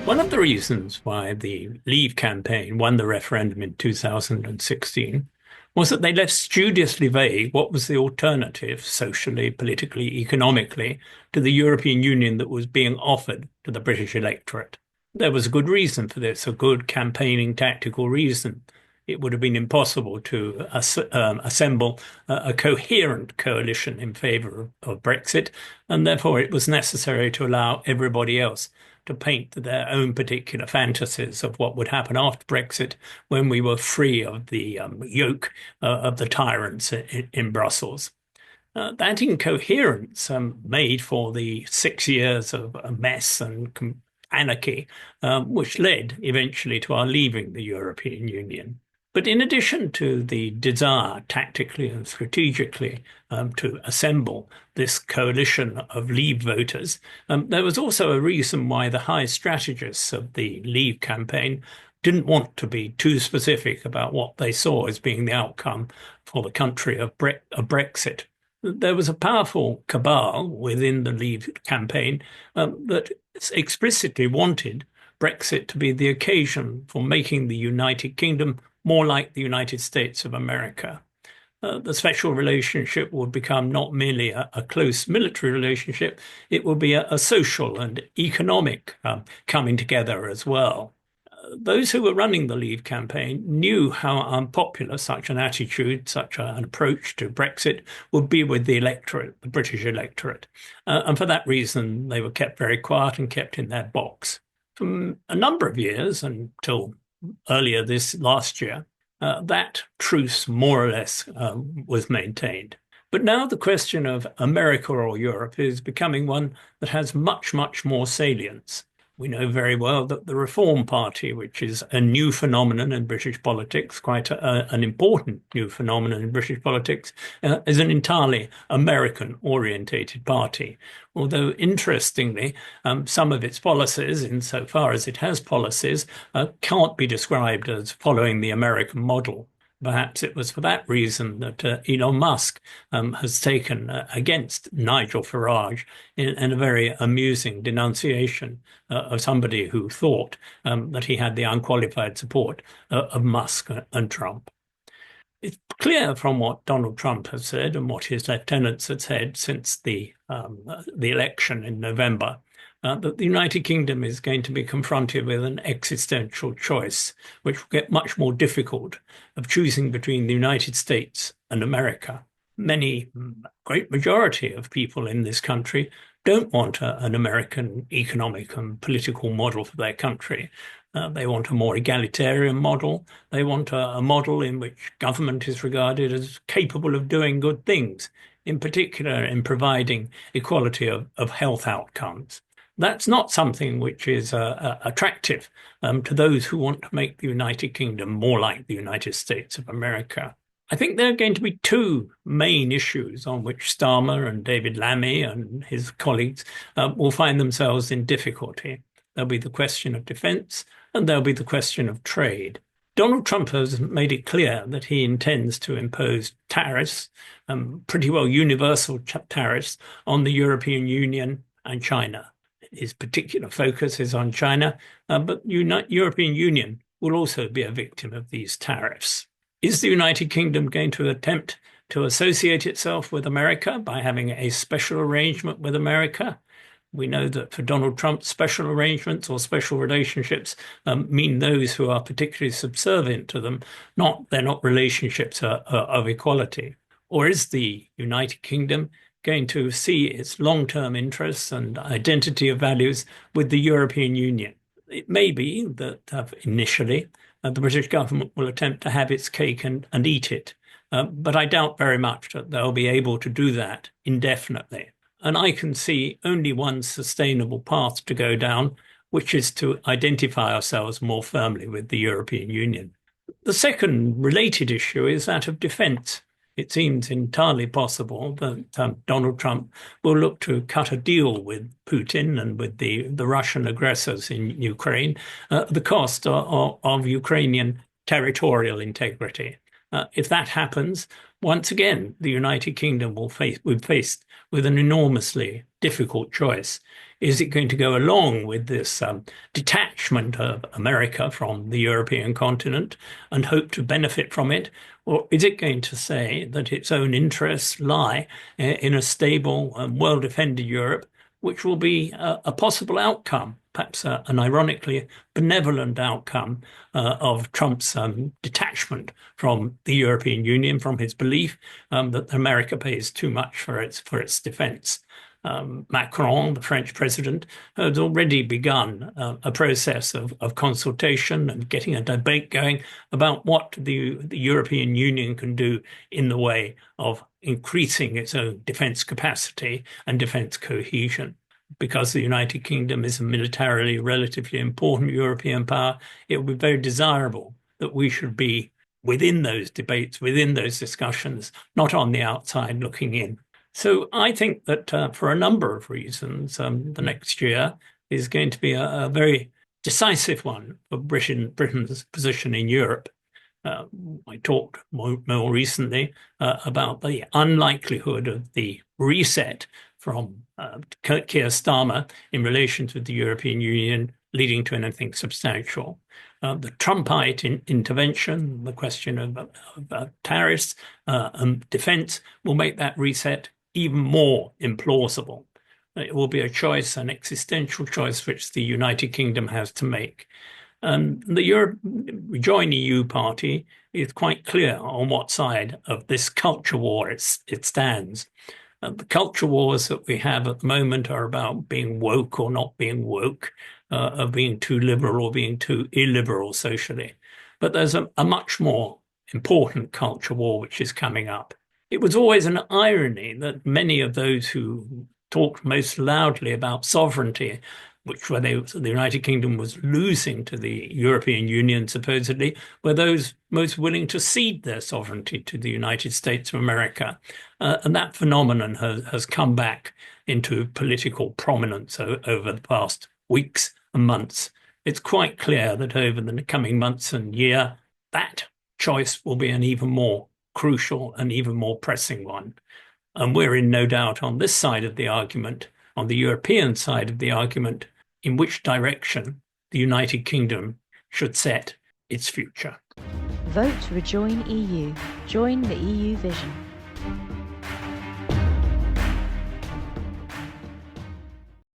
One of the reasons why the Leave campaign won the referendum in 2016 was that they left studiously vague what was the alternative, socially, politically, economically, to the European Union that was being offered to the British electorate. There was a good reason for this, a good campaigning tactical reason. It would have been impossible to assemble a coherent coalition in favour of Brexit, and therefore it was necessary to allow everybody else to paint their own particular fantasies of what would happen after Brexit when we were free of the yoke of the tyrants in Brussels. That incoherence made for the 6 years of a mess and anarchy, which led eventually to our leaving the European Union. But in addition to the desire, tactically and strategically, to assemble this coalition of Leave voters, there was also a reason why the high strategists of the Leave campaign didn't want to be too specific about what they saw as being the outcome for the country of Brexit. There was a powerful cabal within the Leave campaign that explicitly wanted Brexit to be the occasion for making the United Kingdom more like the United States of America. The special relationship would become not merely a close military relationship, it would be a social and economic coming together as well. Those who were running the Leave campaign knew how unpopular such an attitude, such an approach to Brexit would be with the electorate, the British electorate. And for that reason, they were kept very quiet and kept in their box. For a number of years until earlier this last year, that truce more or less was maintained. But now the question of America or Europe is becoming one that has much, much more salience. We know very well that the Reform Party, which is a new phenomenon in British politics, quite an important new phenomenon in British politics, is an entirely American-orientated party. Although, interestingly, some of its policies, insofar as it has policies, can't be described as following the American model. Perhaps it was for that reason that Elon Musk has taken against Nigel Farage in a very amusing denunciation of somebody who thought that he had the unqualified support of Musk and Trump. It's clear from what Donald Trump has said and what his lieutenants have said since the election in November that the United Kingdom is going to be confronted with an existential choice, which will get much more difficult, of choosing between the United States and America. Great majority of people in this country don't want an American economic and political model for their country. They want a more egalitarian model. They want a model in which government is regarded as capable of doing good things, in particular in providing equality of health outcomes. That's not something which is attractive to those who want to make the United Kingdom more like the United States of America. I think there are going to be two main issues on which Starmer and David Lammy and his colleagues will find themselves in difficulty. There'll be the question of defence and there'll be the question of trade. Donald Trump has made it clear that he intends to impose tariffs, pretty well universal tariffs, on the European Union and China. His particular focus is on China, but the European Union will also be a victim of these tariffs. Is the United Kingdom going to attempt to associate itself with America by having a special arrangement with America? We know that for Donald Trump, special arrangements or special relationships mean those who are particularly subservient to them. They're not relationships of equality. Or is the United Kingdom going to see its long-term interests and identity of values with the European Union? It may be that initially the British government will attempt to have its cake and eat it, but I doubt very much that they'll be able to do that indefinitely. And I can see only one sustainable path to go down, which is to identify ourselves more firmly with the European Union. The second related issue is that of defence. It seems entirely possible that Donald Trump will look to cut a deal with Putin and with the Russian aggressors in Ukraine at the cost of Ukrainian territorial integrity. If that happens, once again, the United Kingdom will be faced with an enormously difficult choice. Is it going to go along with this detachment of America from the European continent and hope to benefit from it? Or is it going to say that its own interests lie in a stable and well-defended Europe, which will be a possible outcome, perhaps an ironically benevolent outcome of Trump's detachment from the European Union, from his belief that America pays too much for its defense. Macron, the French president, has already begun a process of consultation and getting a debate going about what the European Union can do in the way of increasing its own defense capacity and defense cohesion. Because the United Kingdom is a militarily relatively important European power, it would be very desirable that we should be within those debates, within those discussions, not on the outside looking in. So I think that for a number of reasons, the next year is going to be a very decisive one for Britain's position in Europe. I talked more recently about the unlikelihood of the reset from Keir Starmer in relation to the European Union leading to anything substantial. The Trumpite intervention, the question of tariffs and defense will make that reset even more implausible. It will be a choice, an existential choice, which the United Kingdom has to make. And the Rejoin EU party is quite clear on what side of this culture war it stands. The culture wars that we have at the moment are about being woke or not being woke, of being too liberal or being too illiberal socially. But there's a much more important culture war which is coming up. It was always an irony that many of those who talked most loudly about sovereignty, where the United Kingdom was losing to the European Union, supposedly, were those most willing to cede their sovereignty to the United States of America. And that phenomenon has come back into political prominence over the past weeks and months. It's quite clear that over the coming months and year, that choice will be an even more crucial and even more pressing one. And we're in no doubt on this side of the argument, on the European side of the argument, in which direction the United Kingdom should set its future. Vote Rejoin EU. Join the EU vision.